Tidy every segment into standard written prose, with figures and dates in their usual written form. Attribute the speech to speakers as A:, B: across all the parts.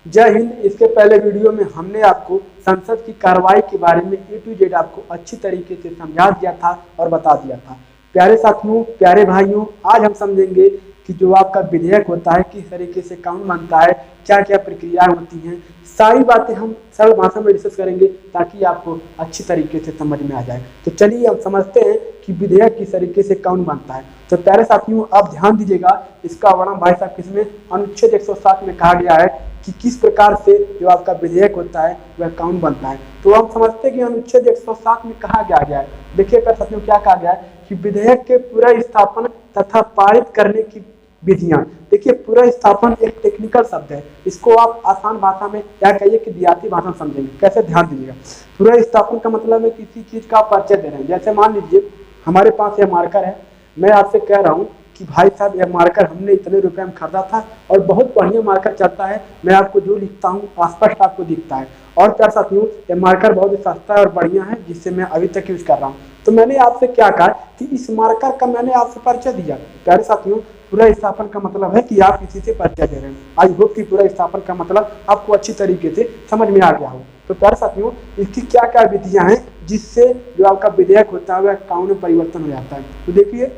A: जय हिंद। इसके पहले वीडियो में हमने आपको संसद की कार्रवाई के बारे में ए टू जेड आपको अच्छी तरीके से समझा दिया था और बता दिया था। प्यारे साथियों, प्यारे भाइयों, आज हम समझेंगे कि जो आपका विधेयक होता है किस तरीके से कानून बनता है, क्या क्या प्रक्रियाएं होती हैं, सारी बातें हम सरल भाषा में डिस्कस करेंगे ताकि आपको अच्छी तरीके से समझ में आ जाए। तो चलिए हम समझते हैं कि विधेयक किस तरीके से कानून बनता है। तो प्यारे साथियों, आप ध्यान दीजिएगा, इसका वर्णन भाई साहब किसमें अनुच्छेद 107 में कहा गया है कि किस प्रकार से जो आपका विधेयक होता है वह कानून बनता है। तो हम समझते हैं कि अनुच्छेद 107 में कहा गया है। देखिए प्यारे साथियों, क्या कहा गया है कि विधेयक के पूरा स्थापन तथा पारित करने की विधियां। देखिए, पूरा स्थापन एक टेक्निकल शब्द है, इसको आप आसान भाषा में या कहिए कि देहाती भाषा में समझेंगे। कैसे, ध्यान दीजिएगा। पूरा स्थापन का मतलब है किसी चीज का परिचय दे रहे हैं। जैसे मान लीजिए हमारे पास यह मार्कर है, मैं आपसे कह रहा हूँ कि भाई साहब यह मार्कर हमने इतने रुपए में खरीदा था और बहुत बढ़िया मार्कर चलता है, मैं आपको जो लिखता हूँ स्पष्ट आपको दिखता है। और प्यारे साथियों, यह मार्कर बहुत ही सस्ता और बढ़िया है जिससे मैं अभी तक यूज कर रहा हूँ। तो मैंने आपसे क्या कहा कि इस मार्कर का मैंने आपसे परिचय दिया। प्यारे साथियों, पूरा स्थापन का मतलब है कि आप किसी से परिचय दे रहे हैं। आई होप कि पूरा स्थापन का मतलब आपको अच्छी तरीके से समझ में आ गया हो। तो प्यारे साथियों, इसकी क्या क्या विधियां हैं जिससे जो आपका विधेयक होता है वह कानून में परिवर्तन हो जाता है। तो देखिए,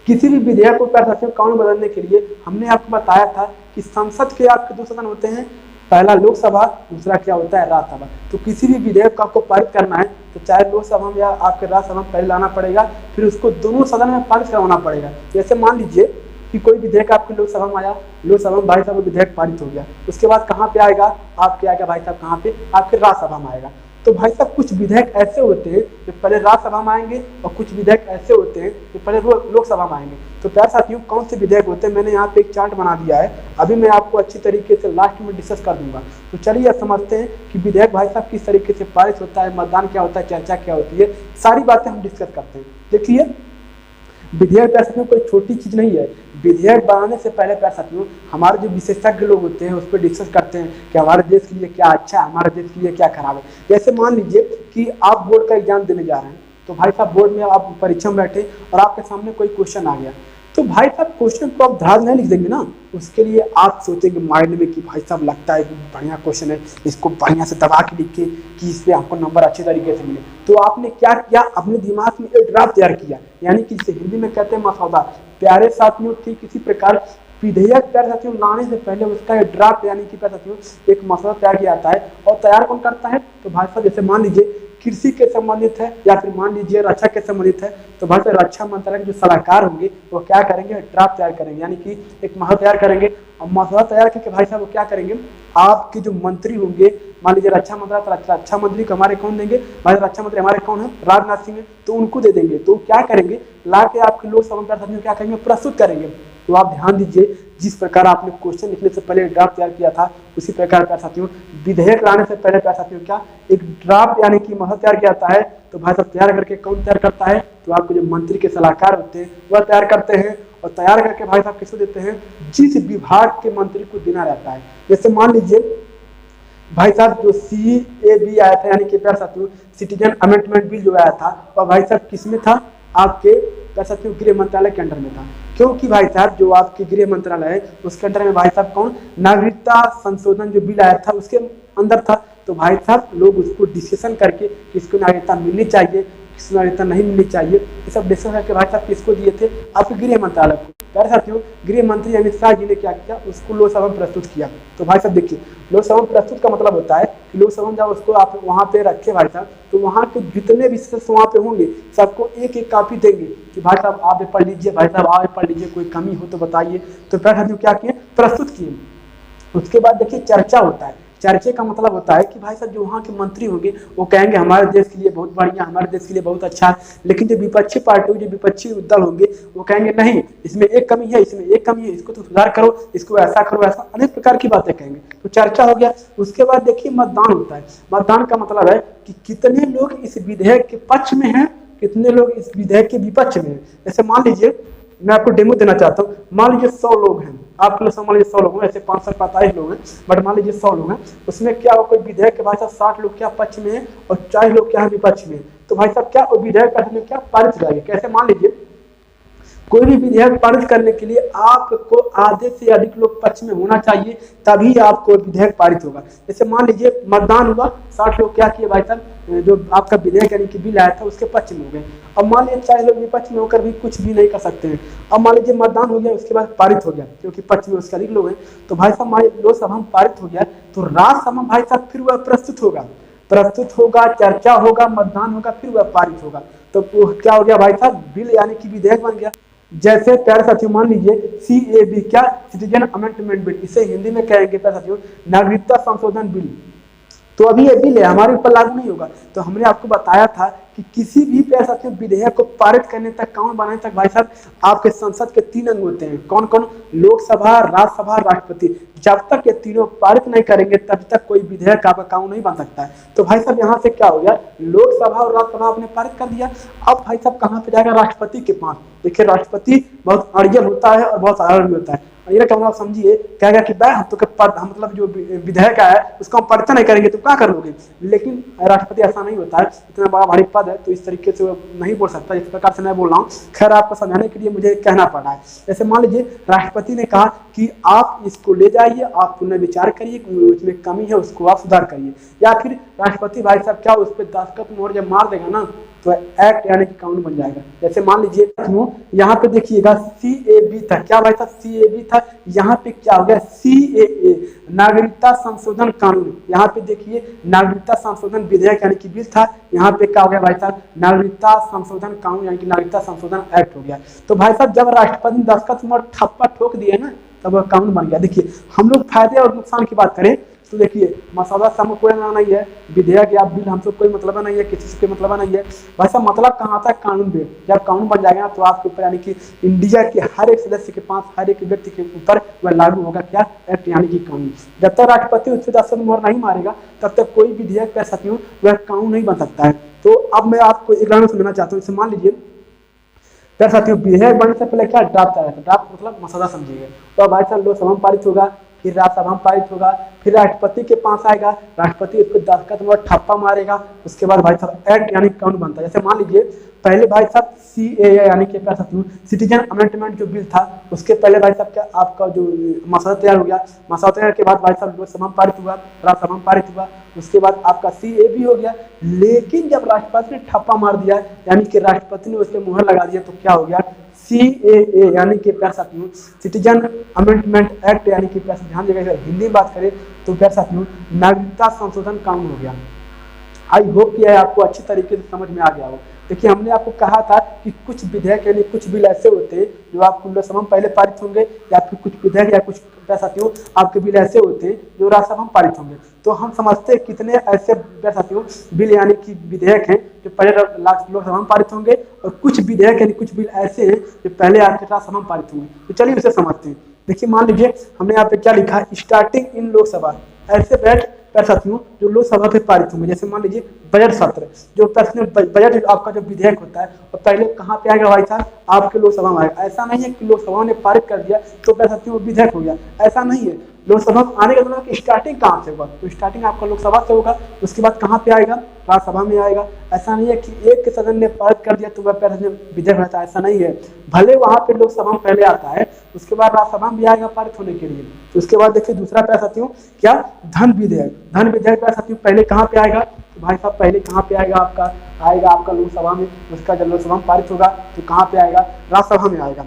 A: किसी भी विधेयक को प्यारे साथियों कानून बदलने के लिए हमने आपको बताया था कि संसद के आपके दो सदन होते हैं, पहला लोकसभा, दूसरा क्या होता है, राज्यसभा। तो किसी भी विधेयक को आपको पारित करना है तो चाहे लोकसभा में या आपके राज्यसभा में पहले लाना पड़ेगा, फिर उसको दोनों सदन में पारित करवाना पड़ेगा। जैसे मान लीजिए कि कोई विधेयक आपकी लोकसभा में आया, लोकसभा में भाई साहब विधेयक पारित हो गया, उसके बाद कहाँ पे आएगा, आपके आएगा भाई साहब कहाँ पे, आपके राज्यसभा में आएगा। तो भाई साहब कुछ विधेयक ऐसे होते हैं जो पहले राज्यसभा में आएंगे और कुछ विधेयक ऐसे होते हैं जो पहले लोकसभा में आएंगे। तो प्यारे साथियों, कौन से विधेयक होते हैं मैंने यहाँ पे एक चार्ट बना दिया है, अभी मैं आपको अच्छी तरीके से लास्ट में डिस्कस कर दूंगा। तो चलिए अब समझते हैं कि विधेयक भाई साहब किस तरीके से पारित होता है, मतदान क्या होता है, चर्चा क्या होती है, सारी बातें हम डिस्कस करते हैं। देखिए, विधेयक प्यारे साथियों कोई छोटी चीज नहीं है। विधेयक बनाने से पहले प्यारे साथियों हमारे जो विशेषज्ञ लोग होते हैं उस पर डिस्कस करते हैं कि हमारे देश के लिए क्या अच्छा है, हमारे देश के लिए क्या खराब है। जैसे मान लीजिए कि आप बोर्ड का एग्जाम देने जा रहे हैं, तो भाई साहब बोर्ड में आप परीक्षा में बैठे और आपके सामने कोई क्वेश्चन आ गया, तो भाई साहब क्वेश्चन को आप ध्यान नहीं लिख देंगे ना, उसके लिए आप सोचेंगे माइंड में कि भाई साहब लगता है बढ़िया क्वेश्चन है, इसको बढ़िया से दबा के लिखे कि इससे आपको नंबर अच्छे तरीके से मिले। तो आपने क्या किया, अपने दिमाग में एक ड्राफ्ट तैयार किया, यानी कि जिसे हिंदी में कहते हैं मसौदा। प्यारे साथियों, ठीक इसी प्रकार विधेयक प्यारे साथियों लाने से पहले उसका एक ड्राफ्ट यानी कि प्यारे साथियों एक मसौदा तैयार किया जाता है। और तैयार कौन करता है, तो भाई साहब जैसे मान लीजिए कृषि के संबंधित है या फिर मान लीजिए रक्षा के संबंधित है, तो भाई साहब रक्षा मंत्रालय के जो सलाहकार होंगे वो क्या करेंगे, ड्राफ्ट तैयार करेंगे, यानी कि एक मसौदा तैयार करेंगे। और मसौदा तैयार करके भाई साहब वो क्या करेंगे, आपके जो मंत्री होंगे, मान लीजिए रक्षा मंत्रालय, तो रक्षा मंत्री को हमारे कौन देंगे, भाई रक्षा मंत्री हमारे कौन है, राजनाथ सिंह है, तो उनको दे देंगे। तो क्या करेंगे, ला के आपके लोकसभा में क्या करेंगे, प्रस्तुत करेंगे। तो आप ध्यान दीजिए, जिस प्रकार आपने क्वेश्चन लिखने से पहले ड्राफ्ट तैयार किया था, उसी प्रकार प्यारे साथियों विधेयक लाने से पहले प्यारे साथियों क्या एक ड्राफ्ट यानी कि मसौदा तैयार किया जाता है। तो भाई साहब तैयार करके कौन तैयार करता है, तो आपके जो मंत्री के सलाहकार होते हैं वह तैयार करते हैं। और तैयार करके भाई साहब किसको देते हैं, जिस विभाग के मंत्री को देना रहता है। जैसे मान लीजिए भाई साहब जो CAB आया था, यानी कि प्यारे साथियों सिटीजन अमेंडमेंट बिल जो आया था, और भाई साहब किसमें था, आपके प्यारे साथियों गृह मंत्रालय के अंडर में था। क्योंकि भाई साहब जो आपके गृह मंत्रालय है उसके अंदर में भाई साहब कौन, नागरिकता संशोधन जो बिल आया था उसके अंदर था। तो भाई साहब लोग उसको डिस्कशन करके किसको नागरिकता मिलनी चाहिए, किसको नागरिकता नहीं मिलनी चाहिए, ये सब डिस्कशन करके भाई साहब किसको दिए थे, आपके गृह मंत्रालय को। प्यारे साथियों, गृह मंत्री अमित शाह जी ने क्या किया, उसको लोकसभा में प्रस्तुत किया। तो भाई साहब देखिए, लोकसभा में प्रस्तुत का मतलब होता है कि लोकसभा में जब उसको आप वहाँ पे रखे भाई साहब, तो वहाँ के जितने भी सदस्य वहाँ पे होंगे सबको एक एक कॉपी देंगे कि भाई साहब आप पढ़ लीजिए, भाई साहब आप पढ़ लीजिए, कोई कमी हो तो बताइए। तो प्यारे साथियों क्या किए, प्रस्तुत किए। उसके बाद देखिए चर्चा होता है। चर्चे का मतलब होता है कि भाई साहब जो वहाँ के मंत्री होंगे वो कहेंगे हमारे देश के लिए बहुत बढ़िया, हमारे देश के लिए बहुत अच्छा है। लेकिन जो विपक्षी पार्टी, जो विपक्षी दल होंगे वो कहेंगे नहीं, इसमें एक कमी है, इसमें एक कमी है, इसको तो सुधार करो, इसको ऐसा करो, ऐसा अनेक प्रकार की बातें कहेंगे। तो चर्चा हो गया। उसके बाद देखिए मतदान होता है। मतदान का मतलब है कि कितने लोग इस विधेयक के पक्ष में हैं, कितने लोग इस विधेयक के विपक्ष में हैं। जैसे मान लीजिए मैं आपको डेमो देना चाहता हूँ, मान लीजिए 100 लोग हैं, आपके लोग मान लीजिए 100 लोग हैं, ऐसे 545 लोग हैं, बट मान लीजिए 100 लोग हैं, उसमें क्या कोई विधेयक के भाई साहब 60 लोग क्या पक्ष में है और 40 लोग क्या है विपक्ष में। तो भाई साहब क्या विधेयक क्या पारित हो जाएगा। कैसे, मान लीजिए कोई भी विधेयक पारित करने के लिए आपको आधे से अधिक लोग पक्ष में होना चाहिए, तभी आपको विधेयक पारित होगा। जैसे मान लीजिए मतदान हुआ, 60 लोग क्या किए भाई साहब, जो आपका विधेयक यानी कि बिल आया था उसके पक्ष में हो गए। अब मान लीजिए 40 लोग विपक्ष में होकर भी कुछ भी नहीं कर सकते हैं। अब मान लीजिए मतदान हो गया, उसके बाद पारित हो गया, क्योंकि पक्ष में उसके अधिक लोग हैं, तो भाई साहब हमारे लोकसभा में पारित हो गया, तो राज्यसभा में भाई साहब फिर वह प्रस्तुत होगा, चर्चा होगा, मतदान होगा, फिर वह पारित होगा। तो क्या हो गया भाई साहब, बिल यानी कि विधेयक बन गया। जैसे प्यारे साथियों मान लीजिए CAB, क्या सिटीजन अमेंडमेंट बिल, इसे हिंदी में कहेंगे प्यारे साथियों नागरिकता संशोधन बिल। तो अभी ये बिल है, हमारे ऊपर लागू नहीं होगा। तो हमने आपको बताया था कि किसी भी प्यारे साथियों विधेयक को पारित करने तक, कानून बनाने तक भाई साहब आपके संसद के 3 अंग होते हैं। कौन कौन? लोकसभा, राज्यसभा, राष्ट्रपति। जब तक ये तीनों पारित नहीं करेंगे तब तक कोई विधेयक आपका कानून नहीं बन सकता है। तो भाई साहब यहाँ से क्या हो गया, लोकसभा और राज्यसभा आपने पारित कर दिया। अब भाई साहब कहाँ पे जाएगा, राष्ट्रपति के पास। देखिए राष्ट्रपति बहुत अड़ियल होता है और बहुत साधारण भी होता है। ये क्या आप समझिए, कहेगा कि भाई हम तो मतलब जो विधेयक है उसको हम पढ़ते नहीं करेंगे, तो क्या कर लोगे। लेकिन राष्ट्रपति ऐसा नहीं होता है, इतना बड़ा भारी पद है, तो इस तरीके से वो नहीं बोल सकता, इस प्रकार से मैं बोल रहा हूँ। खैर आपको समझाने के लिए मुझे कहना पड़ रहा है। जैसे मान लीजिए राष्ट्रपति ने कहा कि आप इसको ले जाइए, आप पुनर्विचार करिए, उसमें कमी है उसको आप सुधार करिए, या फिर राष्ट्रपति भाई साहब क्या उस पर दस्तखत मोहर जब मार देगा ना, तो एक्ट यानी कि कानून बन जाएगा। जैसे मान लीजिए यहाँ पे देखिएगा CAB था, क्या भाई साहब CAB था, यहाँ पे क्या हो गया CAA, नागरिकता संशोधन कानून। यहाँ पे देखिए नागरिकता संशोधन विधेयक यानी कि बिल था, यहाँ पे क्या हो गया भाई साहब नागरिकता संशोधन कानून यानी कि नागरिकता संशोधन एक्ट हो गया। तो भाई साहब जब राष्ट्रपति ने दस्तखत मोहर ठप्पा ठोक दिए ना, तब वह कानून बन गया। देखिए हम लोग फायदे और नुकसान की बात करें तो देखिए मसौदा से हमको कोई नहीं है, विधेयक या बिल हमसे कोई मतलब नहीं है, किसी से कोई मतलब नहीं है। वैसा मतलब कहाँ आता है, कानून पे। जब कानून बन जाएगा तो आपके ऊपर यानी कि इंडिया के हर एक सदस्य के पास, हर एक व्यक्ति के ऊपर वह लागू होगा क्या, एक्ट यानी कि कानून। जब तक राष्ट्रपति उस पर दस्तखत मोहर नहीं मारेगा तब तक कोई विधेयक कह सकती हूँ वह कानून नहीं बन सकता है। तो अब मैं आपको एक लाइन समझना चाहता हूँ। मान लीजिए क्या साथियों, विधेयक बनने से पहले क्या ड्राफ्ट आया था, ड्राफ्ट मतलब मसौदा समझिएगा। तो भाई साहब लोकसभा में पारित होगा, फिर राज्यसभा में पारित होगा, फिर राष्ट्रपति के पास आएगा, राष्ट्रपति उस पर दस्तखत मोहर ठप्पा मारेगा, उसके बाद भाई साहब एक्ट यानी कानून बनता है। जैसे मान लीजिए पहले भाई साहब CAA यानी कि क्या साथियों सिटीजन अमेंडमेंट जो बिल था, उसके पहले भाई साहब क्या आपका जो मसौदा तैयार हो गया, मसौदा तैयार के बाद भाई साहब लोकसभा में पारित हुआ, राज्यसभा में पारित हुआ, उसके बाद आपका CAB हो गया। लेकिन जब राष्ट्रपति ने ठप्पा मार दिया यानी कि राष्ट्रपति ने उस पर मुहर लगा दिया, तो क्या हो गया CAA यानी कि प्यार साथियों सिटीजन अमेंडमेंट एक्ट यानी कि प्यार ध्यान देगा, हिंदी में बात करें तो प्यार साथियों नागरिकता संशोधन कानून हो गया। आई होप कि आपको अच्छी तरीके से समझ में आ गया हो। देखिए हमने आपको कहा था कि कुछ विधेयक यानी कुछ बिल ऐसे होते हैं जो आपको लोकसभा में पहले पारित होंगे, या फिर कुछ विधेयक या कुछ साथियों आपके बिल ऐसे होते हैं जो राज्यसभा में पारित होंगे। तो हम समझते हैं कितने ऐसे साथियों बिल यानी कि विधेयक हैं जो पहले लोकसभा में पारित होंगे, और कुछ विधेयक यानी कुछ बिल ऐसे हैं जो पहले आपके राज्यसभा में पारित होंगे। तो चलिए उसे समझते हैं। देखिए मान लीजिए हमने यहाँ पे क्या लिखा है, स्टार्टिंग इन लोकसभा, ऐसे प्यारे साथियों जो लोकसभा पे पारित होंगे। जैसे मान लीजिए बजट सत्र, जो बजट आपका जो विधेयक होता है और पहले कहाँ पे आएगा भाई साहब, आपके लोकसभा में आएगा। ऐसा नहीं है कि लोकसभा ने पारित कर दिया तो प्यारे साथियों वो विधेयक हो गया, ऐसा नहीं है। लोकसभा में आने का मतलब कि स्टार्टिंग कहाँ से होगा, तो स्टार्टिंग आपका लोकसभा से होगा, उसके बाद कहाँ पे आएगा, राज्यसभा में आएगा। ऐसा नहीं है कि एक के सदन ने पारित कर दिया तो वह प्यारे विधेयक रहता है, ऐसा नहीं है। भले वहाँ पे लोकसभा में पहले आता है, उसके बाद राज्यसभा में भी आएगा पारित होने के लिए। तो उसके बाद देखिए दूसरा प्यारे साथियों क्या, धन विधेयक। धन विधेयक प्यारे साथियों पहले कहाँ पे आएगा, तो भाई साहब पहले कहाँ पे आएगा, आएगा आपका लोकसभा में, उसका जब लोकसभा में पारित होगा तो कहाँ पे आएगा, राज्यसभा में आएगा।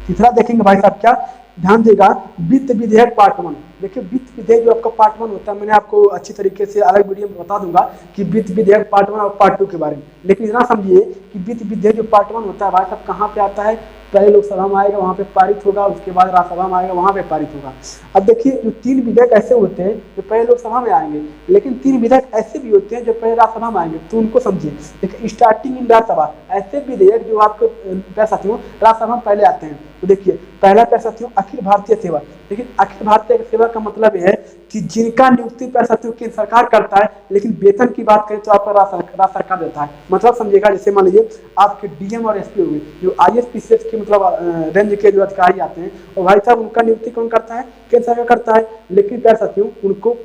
A: तीसरा देखेंगे भाई साहब क्या, ध्यान देगा वित्त विधेयक पार्ट 1। देखिए वित्त विधेयक जो आपका पार्ट 1 होता है, मैंने आपको अच्छी तरीके से अलग वीडियो में बता दूंगा कि वित्त विधेयक पार्ट 1 और पार्ट 2 के बारे में। लेकिन इतना समझिए कि वित्त विधेयक जो पार्ट 1 होता है भाई साहब कहाँ पे आता है, पहले लोकसभा में आएगा, वहाँ पे पारित होगा, उसके बाद राज्यसभा में आएगा, वहाँ पे पारित होगा। अब देखिए जो 3 विधेयक ऐसे होते हैं जो पहले लोकसभा में आएंगे, लेकिन 3 विधेयक ऐसे भी होते हैं जो पहले राज्यसभा में आएंगे, तो उनको समझिए। देखिए स्टार्टिंग इन राज्यसभा, ऐसे विधेयक जो आपके प्यारे साथियों राज्यसभा में पहले आते हैं। तो देखिए पहला प्यारे साथियों अखिल भारतीय सेवा। लेकिन अखिल भारतीय सेवा का मतलब है कि जिनका नियुक्ति प्यारे साथियों केंद्र सरकार करता है, लेकिन वेतन की बात करें तो आपका राज्य सरकार देता है। मतलब समझिएगा, जैसे मान लीजिए आपके DM और SP हुए, जो IAS PCS के मतलब रेंज के जो अधिकारी आते हैं, और भाई साहब उनका नियुक्ति कौन करता है, केंद्र सरकार करता है। लेकिन प्यारे साथियों उनको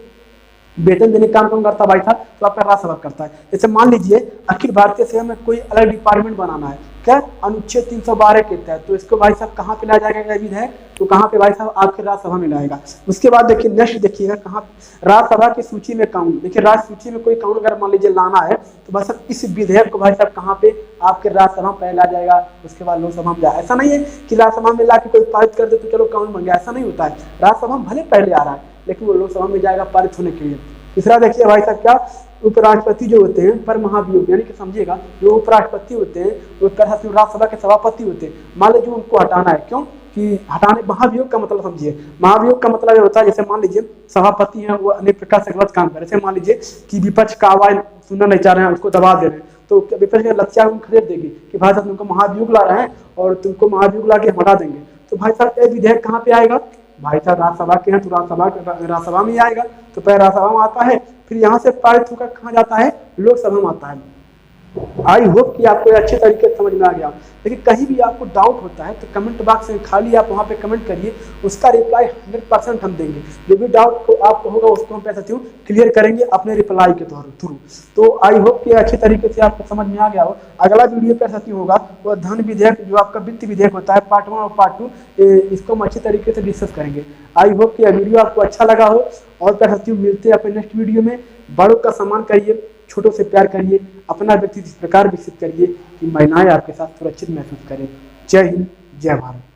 A: वेतन देने का काम कौन करता है भाई साहब, तो आपका राज्य सभा करता है। जैसे मान लीजिए अखिल भारतीय सेवा में कोई अलग डिपार्टमेंट बनाना है, क्या अनुच्छेद 312 के तहत। तो इसको भाई साहब कहाँ पे लाया जाएगा विधेयक, तो कहाँ पे भाई साहब आपके राज्यसभा में लाएगा। उसके बाद देखिए नेक्स्ट देखिएगा कहाँ राज्यसभा की सूची में कानून। देखिए राज्य सूची में कोई कानून अगर मान लीजिए लाना है तो भाई साहब इस विधेयक को भाई साहब कहाँ पे आपके राज्यसभा में पहले लाया जाएगा, उसके बाद लोकसभा में जाए। ऐसा नहीं है कि राज्यसभा में ला के कोई पारित कर दे तो चलो कानून बन गया, ऐसा नहीं होता है। राज्यसभा में भले पहले आ रहा है लेकिन वो लोकसभा में जाएगा पारित होने के लिए। तीसरा देखिए भाई साहब क्या उपराष्ट्रपति जो होते हैं पर महाभियोग, यानी कि समझिएगा जो उपराष्ट्रपति होते हैं वो राज्यसभा के सभापति होते हैं। मान लीजिए उनको हटाना है, क्यों कि हटाने, महाभियोग का मतलब समझिए, महाभियोग का मतलब ये होता है जैसे मान लीजिए सभापति हैं वो अनेक प्रकार से गलत काम कर रहे हैं। जैसे मान लीजिए कि विपक्ष का आवाज सुनना नहीं चाह रहे हैं, उसको दबा दे रहे हैं, तो विपक्ष के लज्जा उनको खरीद देगी कि भाई साहब तुमको महाभियोग ला रहे हैं और तुमको महाभियोग ला के हटा देंगे। तो भाई साहब ये विधेयक कहाँ पे आएगा, भाई साहब राज्यसभा के हैं तो राज्यसभा में ही आएगा। तो पहले राज्यसभा में आता है, फिर यहाँ से पारित होकर कहाँ जाता है, लोकसभा में आता है। आई होप कि आपको अच्छे तरीके से समझ में आ गया। लेकिन कहीं भी आपको डाउट होता है तो कमेंट बॉक्स में खाली आप वहाँ पे कमेंट करिए, उसका रिप्लाई 100% हम देंगे। जो भी डाउट को आपको होगा उसको हम कहते हैं क्लियर करेंगे अपने रिप्लाई के थ्रू। तो आई होप कि अच्छे तरीके से आपको समझ में आ गया हो। अगला वीडियो पे सत्य होगा वो धन विधेयक, जो आपका वित्त विधेयक होता है, पार्ट 1 और पार्ट 2, इसको हम अच्छे तरीके से डिस्कस करेंगे। आई होप कि यह वीडियो आपको अच्छा लगा हो। और क्या सत्य मिलते हैं अपने नेक्स्ट वीडियो में। बड़ों का सम्मान करिए, छोटों से प्यार करिए, अपना व्यक्ति इस प्रकार विकसित करिए कि महिलाएं आपके साथ सुरक्षित महसूस करें। जय हिंद, जय भारत।